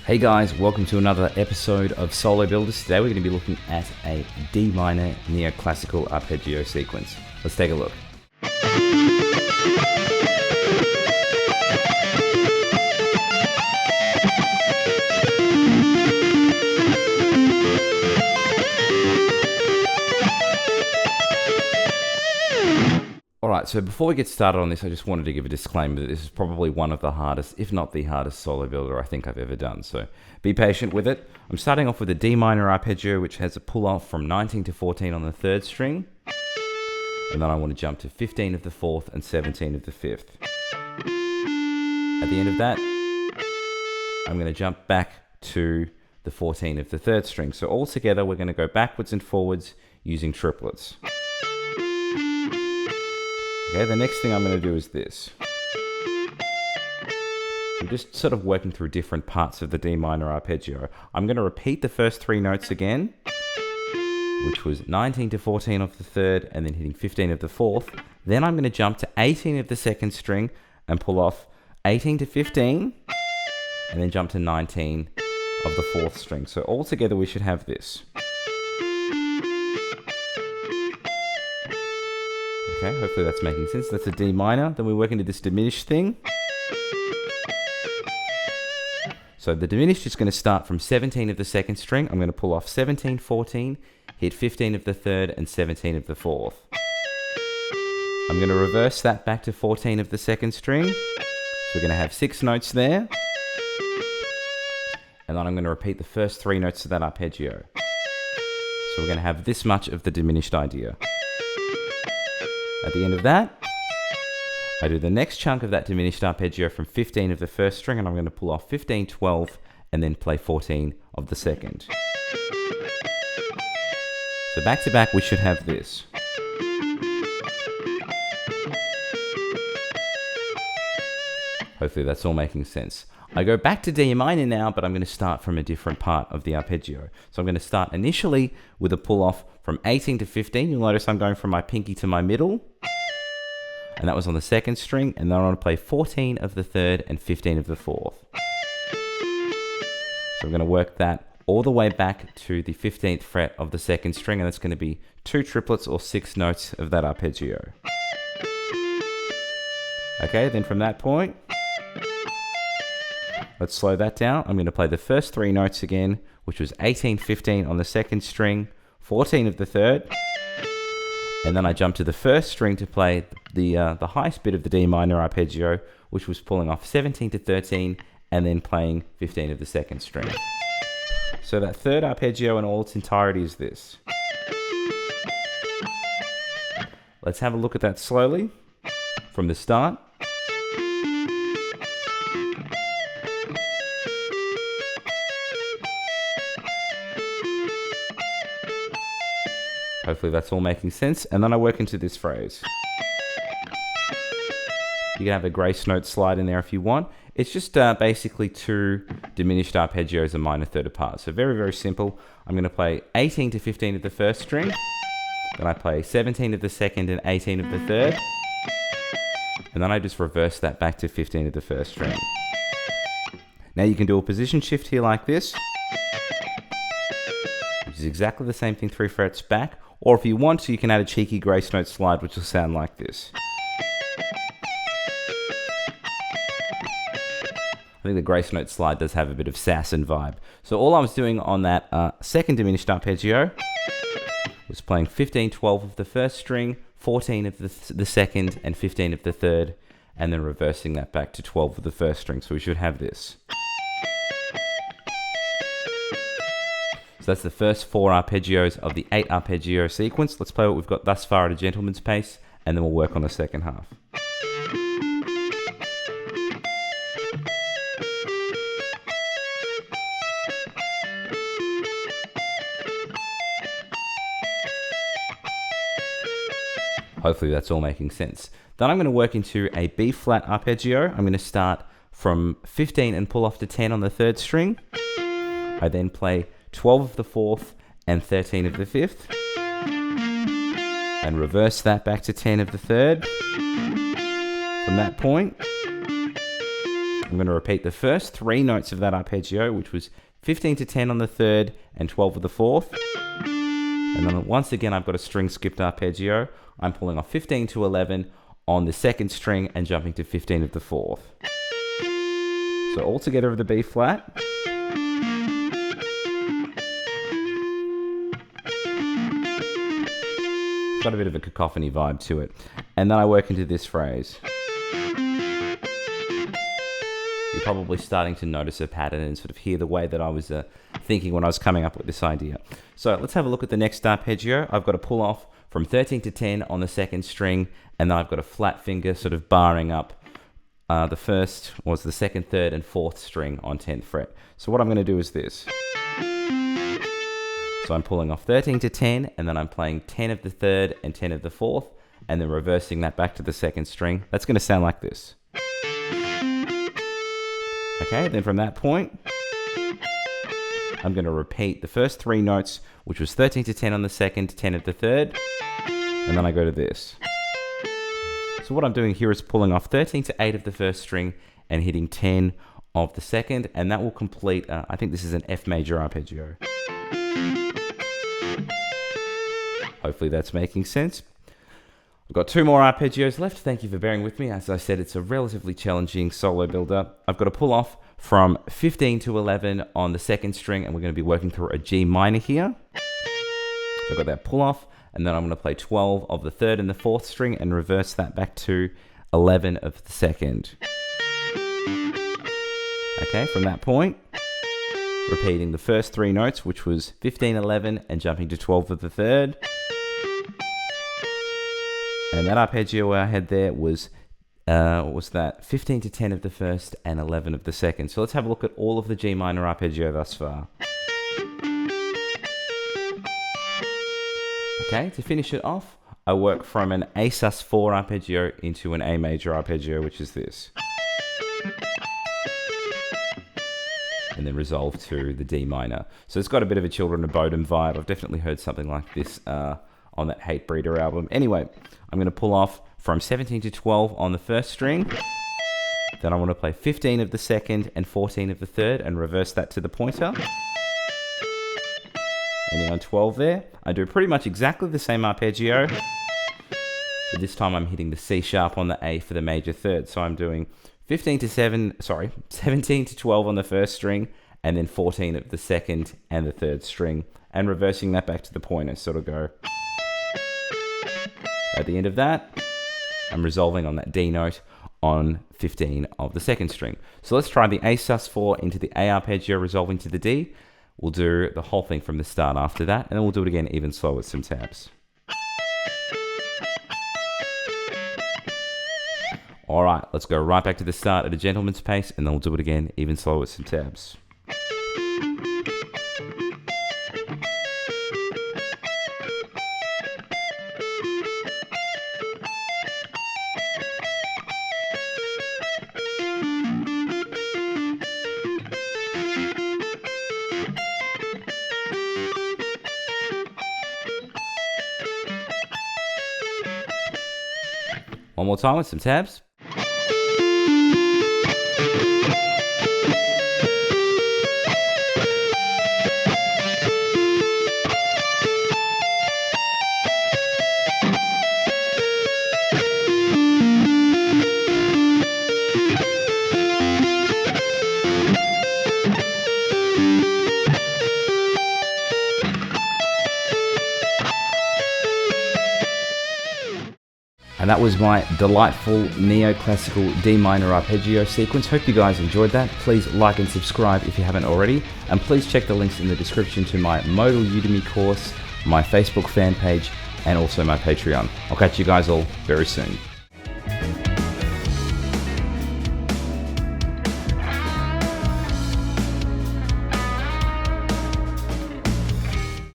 Hey guys, welcome to another episode of Solo Builders. Today we're going to be looking at a D minor neoclassical arpeggio sequence. Let's take a look. Alright, so before we get started on this, I just wanted to give a disclaimer that this is probably one of the hardest, if not the hardest solo builder I think I've ever done, so be patient with it. I'm starting off with a D minor arpeggio, which has a pull-off from 19 to 14 on the 3rd string, and then I want to jump to 15 of the 4th and 17 of the 5th. At the end of that, I'm going to jump back to the 14 of the 3rd string. So all together, we're going to go backwards and forwards using triplets. Okay, the next thing I'm going to do is this. So I'm just sort of working through different parts of the D minor arpeggio. I'm going to repeat the first 3 notes again, which was 19 to 14 of the 3rd and then hitting 15 of the 4th. Then I'm going to jump to 18 of the 2nd string and pull off 18 to 15 and then jump to 19 of the 4th string. So all together we should have this. Okay, hopefully that's making sense. That's a D minor. Then we work into this diminished thing. So the diminished is going to start from 17 of the 2nd string. I'm going to pull off 17, 14, hit 15 of the 3rd and 17 of the 4th. I'm going to reverse that back to 14 of the 2nd string. So we're going to have 6 notes there. And then I'm going to repeat the first 3 notes of that arpeggio. So we're going to have this much of the diminished idea. At the end of that, I do the next chunk of that diminished arpeggio from 15 of the 1st string, and I'm going to pull off 15, 12, and then play 14 of the 2nd. So back to back, we should have this. Hopefully that's all making sense. I go back to D minor now, but I'm going to start from a different part of the arpeggio. So I'm going to start initially with a pull off from 18 to 15. You'll notice I'm going from my pinky to my middle. And that was on the 2nd string. And then I want to play 14 of the 3rd and 15 of the 4th. So I'm going to work that all the way back to the 15th fret of the 2nd string. And that's going to be 2 triplets or 6 notes of that arpeggio. Okay, then from that point, let's slow that down. I'm going to play the first 3 notes again, which was 18, 15 on the 2nd string, 14 of the 3rd, and then I jump to the 1st string to play the highest bit of the D minor arpeggio, which was pulling off 17 to 13, and then playing 15 of the 2nd string. So that 3rd arpeggio in all its entirety is this. Let's have a look at that slowly from the start. Hopefully that's all making sense. And then I work into this phrase. You can have a grace note slide in there if you want. It's just basically 2 diminished arpeggios a minor third apart. So very, very simple. I'm going to play 18 to 15 of the 1st string. Then I play 17 of the 2nd and 18 of the 3rd. And then I just reverse that back to 15 of the 1st string. Now you can do a position shift here like this, which is exactly the same thing 3 frets back. Or if you want to, you can add a cheeky grace note slide, which will sound like this. I think the grace note slide does have a bit of sass and vibe. So all I was doing on that 2nd diminished arpeggio was playing 15, 12 of the 1st string, 14 of the 2nd, and 15 of the 3rd, and then reversing that back to 12 of the 1st string. So we should have this. So that's the first 4 arpeggios of the 8 arpeggio sequence. Let's play what we've got thus far at a gentleman's pace, and then we'll work on the second half. Hopefully that's all making sense. Then I'm going to work into a B flat arpeggio. I'm going to start from 15 and pull off to 10 on the 3rd string. I then play 12 of the 4th and 13 of the 5th. And reverse that back to 10 of the 3rd. From that point, I'm going to repeat the first 3 notes of that arpeggio, which was 15 to 10 on the 3rd and 12 of the 4th. And then once again, I've got a string skipped arpeggio. I'm pulling off 15 to 11 on the 2nd string and jumping to 15 of the 4th. So all together of the B flat. Got a bit of a cacophony vibe to it. And then I work into this phrase. You're probably starting to notice a pattern and sort of hear the way that I was thinking when I was coming up with this idea. So let's have a look at the next arpeggio. I've got to pull off from 13 to 10 on the 2nd string, and then I've got a flat finger sort of barring up the 1st was the 2nd, 3rd, and 4th string on 10th fret. So what I'm going to do is this. So I'm pulling off 13 to 10, and then I'm playing 10 of the 3rd and 10 of the 4th, and then reversing that back to the 2nd string. That's going to sound like this. Okay, then from that point, I'm going to repeat the first 3 notes, which was 13 to 10 on the 2nd, 10 of the 3rd, and then I go to this. So what I'm doing here is pulling off 13 to 8 of the 1st string and hitting 10 of the 2nd, and that will complete, I think this is an F major arpeggio. Hopefully that's making sense. I've got 2 more arpeggios left. Thank you for bearing with me. As I said, it's a relatively challenging solo builder. I've got to pull off from 15 to 11 on the 2nd string, and we're going to be working through a G minor here. So I've got that pull off, and then I'm going to play 12 of the 3rd and the 4th string and reverse that back to 11 of the 2nd. Okay, from that point, repeating the first 3 notes, which was 15, 11, and jumping to 12 of the 3rd. And that arpeggio I had there was, what was that? 15 to 10 of the 1st and 11 of the 2nd. So let's have a look at all of the G minor arpeggio thus far. Okay, to finish it off, I work from an A sus4 arpeggio into an A major arpeggio, which is this. And then resolve to the D minor. So it's got a bit of a Children of Bodom vibe. I've definitely heard something like this on that Hate Breeder album. Anyway, I'm going to pull off from 17 to 12 on the 1st string. Then I want to play 15 of the 2nd and 14 of the 3rd and reverse that to the pointer. Ending on 12 there. I do pretty much exactly the same arpeggio, but this time I'm hitting the C sharp on the A for the major 3rd. So I'm doing 17 to 12 on the 1st string, and then 14 of the 2nd and the 3rd string, and reversing that back to the pointer. So it'll go. At the end of that, I'm resolving on that D note on 15 of the 2nd string. So let's try the A sus4 into the A arpeggio, resolving to the D. We'll do the whole thing from the start after that, and then we'll do it again even slower with some tabs. All right, let's go right back to the start at a gentleman's pace, and then we'll do it again even slower with some tabs. One more time with some tabs. And that was my delightful neoclassical D minor arpeggio sequence. Hope you guys enjoyed that. Please like and subscribe if you haven't already. And please check the links in the description to my Modal Udemy course, my Facebook fan page, and also my Patreon. I'll catch you guys all very soon.